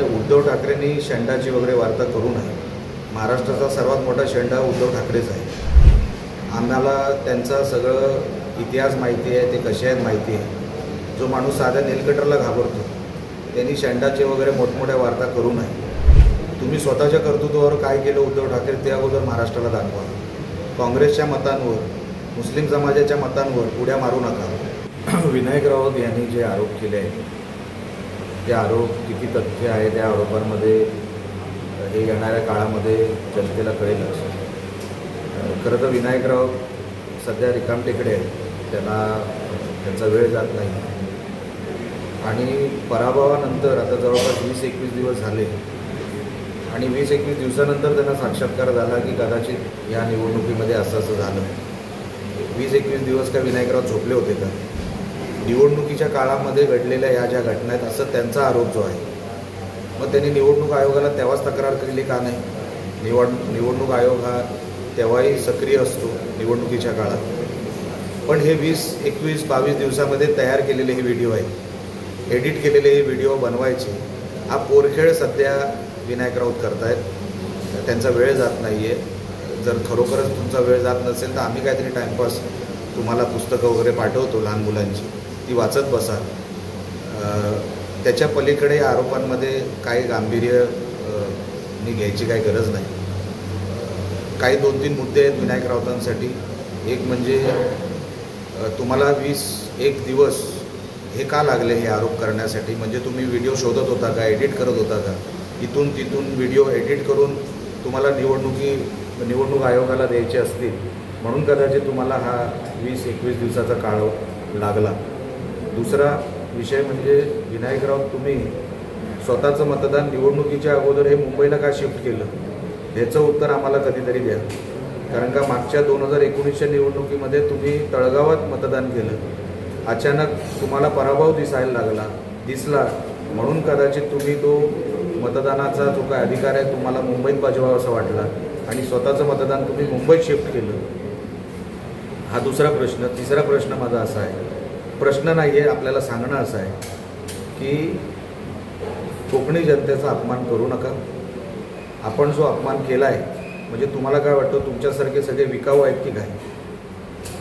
उद्धव ठाकरेंनी शेंडाची वगैरे वार्ता करू नये। महाराष्ट्राचा सर्वात मोठा शेंडा उद्धव ठाकरेच आहे। आम्हाला त्यांचा सगळं इतिहास माहिती आहे, ते कसे आहेत माहिती आहे। जो माणूस साध्या नीलकंठरला घाबरतो त्यांनी शेंडाचे वगैरे मोठमोठ्या वार्ता करू नये। तुम्ही स्वतःच्या कर्तृत्वावर काय केलं उद्धव ठाकरे ते अगोदर महाराष्ट्राला दाखवा। काँग्रेसच्या मतांवर, मुस्लिम समाजाच्या मतांवर उड्या मारू नका। विनायक राऊत यांनी जे आरोप केले आहेत ते आरोप किती तथ्य आहे त्या आरोपांमध्ये हे येणाऱ्या काळामध्ये जनतेला कळेलच। खरं तर विनायक राऊत सध्या रिकामटेकडे आहेत, त्यांचा वेळ जात नाही आणि पराभवानंतर आता जवळपास 20-21 दिवस झाले आणि 20-21 दिवसानंतर त्यांना साक्षात्कार झाला की कदाचित या निवडणुकीमध्ये असं झालं। 20-21 दिवस का विनायक राऊत झोपले होते का? निवडणुकीच्या काळामध्ये घडलेल्या या ज्या घटना आहेत असं त्यांचा आरोप जो आहे, मग त्यांनी निवडणूक आयोगाला तेव्हाच तक्रार केली का नाही? निवडणूक आयोग हा तेव्हाही सक्रिय असतो निवडणुकीच्या काळात। पण हे 20-21-22 दिवसामध्ये तयार केलेले हे व्हिडिओ आहेत, एडिट केलेले हे व्हिडिओ बनवायचे हा पोरखेळ सध्या विनायक राऊत करतायत। त्यांचा वेळ जात नाही आहे। जर खरोखरच तुमचा वेळ जात नसेल तर आम्ही काहीतरी टाईमपास तुम्हाला पुस्तकं वगैरे पाठवतो लहान मुलांची, ती वाचत बसा। त्याच्या पलीकडे या आरोपांमध्ये काही गांभीर्य घ्यायची काही गरज नाही। काही 2-3 मुद्दे आहेत विनायक राऊतांसाठी। एक म्हणजे तुम्हाला 21 दिवस हे का लागले हे आरोप करण्यासाठी? म्हणजे तुम्ही व्हिडिओ शोधत होता का, एडिट करत होता का? इथून तिथून व्हिडिओ एडिट करून तुम्हाला निवडणूक आयोगाला द्यायचे असतील म्हणून कदाचित तुम्हाला हा 20-21 दिवसाचा काळ लागला। दुसरा विषय म्हणजे विनायक राऊत तुम्ही स्वतःचं मतदान निवडणुकीच्या अगोदर हे मुंबईला का शिफ्ट केलं ह्याचं उत्तर आम्हाला कधीतरी द्या। कारण का मागच्या 2019च्या निवडणुकीमध्ये तुम्ही तळगावात मतदान केलं, अचानक तुम्हाला पराभव दिसला म्हणून कदाचित तुम्ही तो मतदानाचा जो काय अधिकार आहे तुम्हाला मुंबईत बजवावा असं वाटला आणि स्वतःचं मतदान तुम्ही मुंबईत शिफ्ट केलं। हा दुसरा प्रश्न। तिसरा प्रश्न माझा असा आहे, प्रश्न नाही आहे, आपल्याला सांगणं असं आहे की कोकणी जनतेचा अपमान करू नका। आपण जो अपमान केला आहे म्हणजे तुम्हाला काय वाटतं तुमच्यासारखे सगळे विकाऊ आहेत की काय?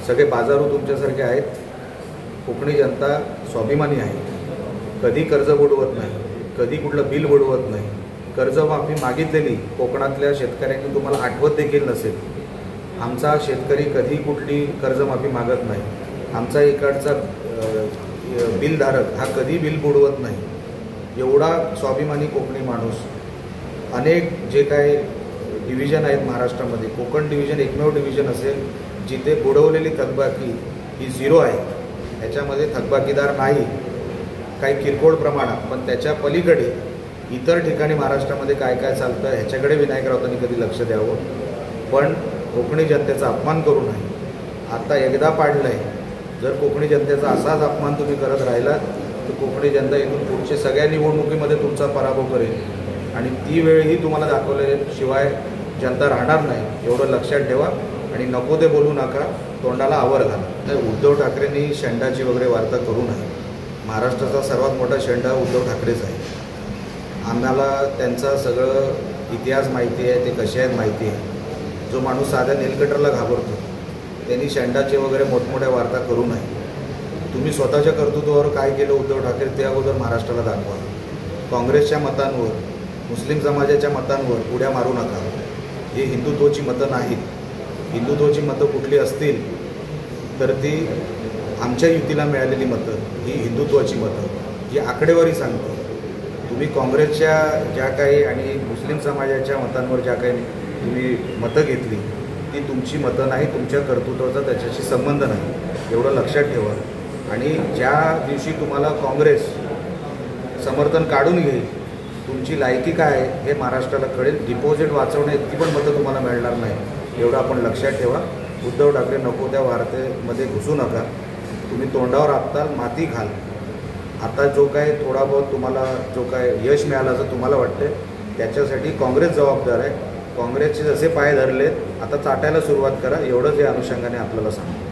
सगळे बाजारू तुमच्यासारखे आहेत? कोकणी जनता स्वाभिमानी आहे, कधी कर्ज बुडवत नाही, कधी कुठलं बिल बुडवत नाही। कर्जमाफी मागितलेली कोकणातल्या शेतकऱ्यांनी तुम्हाला आठवत देखील नसेल। आमचा शेतकरी कधी कुठली कर्जमाफी मागत नाही। आमचा इकडचा बिलधारक हा कधी बिल बुडवत नाही। एवढा स्वाभिमानी कोकणी माणूस। अनेक जे काय डिव्हिजन आहेत महाराष्ट्रामध्ये, कोकण डिव्हिजन एकमेव डिव्हिजन असेल जिथे बुडवलेली थकबाकी ही 0 आहे। ह्याच्यामध्ये थकबाकीदार नाही, काही किरकोळ प्रमाणात, पण त्याच्या पलीकडे इतर ठिकाणी महाराष्ट्रामध्ये काय काय चालतं ह्याच्याकडे विनायक राऊतांनी कधी लक्ष द्यावं, पण कोकणी जनतेचा अपमान करू नये। आता एकदा पाडलं आहे, जर कोकणी जनतेचा असाच अपमान तुम्ही करत राहिलात तर कोकणी जनता इथून पुढच्या सगळ्या निवडणुकीमध्ये तुमचा पराभव करेल आणि ती वेळही तुम्हाला दाखवल्याशिवाय जनता राहणार नाही, एवढं लक्षात ठेवा। आणि नको ते बोलू नका, तोंडाला आवर घाला। उद्धव ठाकरेंनी शेंडाची वगैरे वार्ता करू नये। महाराष्ट्राचा सर्वात मोठा शेंडा उद्धव ठाकरेच आहे। आम्हाला त्यांचा सगळं इतिहास माहिती आहे, ते कसे आहेत माहिती आहे। जो माणूस साध्या नीलकंठरला घाबरतो त्यांनी शेंडाचे वगैरे मोठमोठ्या वार्ता करू नये। तुम्ही स्वतःच्या कर्तृत्वावर काय केलं उद्धव ठाकरे ते अगोदर महाराष्ट्राला दाखवा। काँग्रेसच्या मतांवर, मुस्लिम समाजाच्या मतांवर उड्या मारू नका। हे हिंदुत्वाची मतं नाहीत। हिंदुत्वाची मतं कुठली असतील तर ती आमच्या युतीला मिळालेली मतं ही हिंदुत्वाची मतं, जी आकडेवारी सांगते। तुम्ही काँग्रेसच्या ज्या काही आणि मुस्लिम समाजाच्या मतांवर ज्या काही तुम्ही मतं घेतली ती तुमची मतं नाही, तुमच्या कर्तृत्वाचा त्याच्याशी संबंध नाही, एवढं लक्षात ठेवा। आणि ज्या दिवशी तुम्हाला काँग्रेस समर्थन काढून घेईल तुमची लायकी काय आहे हे महाराष्ट्राला कळेल। डिपॉझिट वाचवणे इतकी पण मतं तुम्हाला मिळणार नाही, एवढं आपण लक्षात ठेवा। उद्धव ठाकरे नको त्या वार्तेमध्ये घुसू नका। तुम्ही तोंडावर आपताल, माती खाल। आता जो काय थोडा बहुत तुम्हाला जो काय यश मिळालं असं तुम्हाला वाटते त्याच्यासाठी काँग्रेस जबाबदार आहे। काँग्रेसचे जसे पाय धरलेत आता चाटायला सुरुवात करा, एवढंच या अनुषंगाने आपल्याला सांगतो।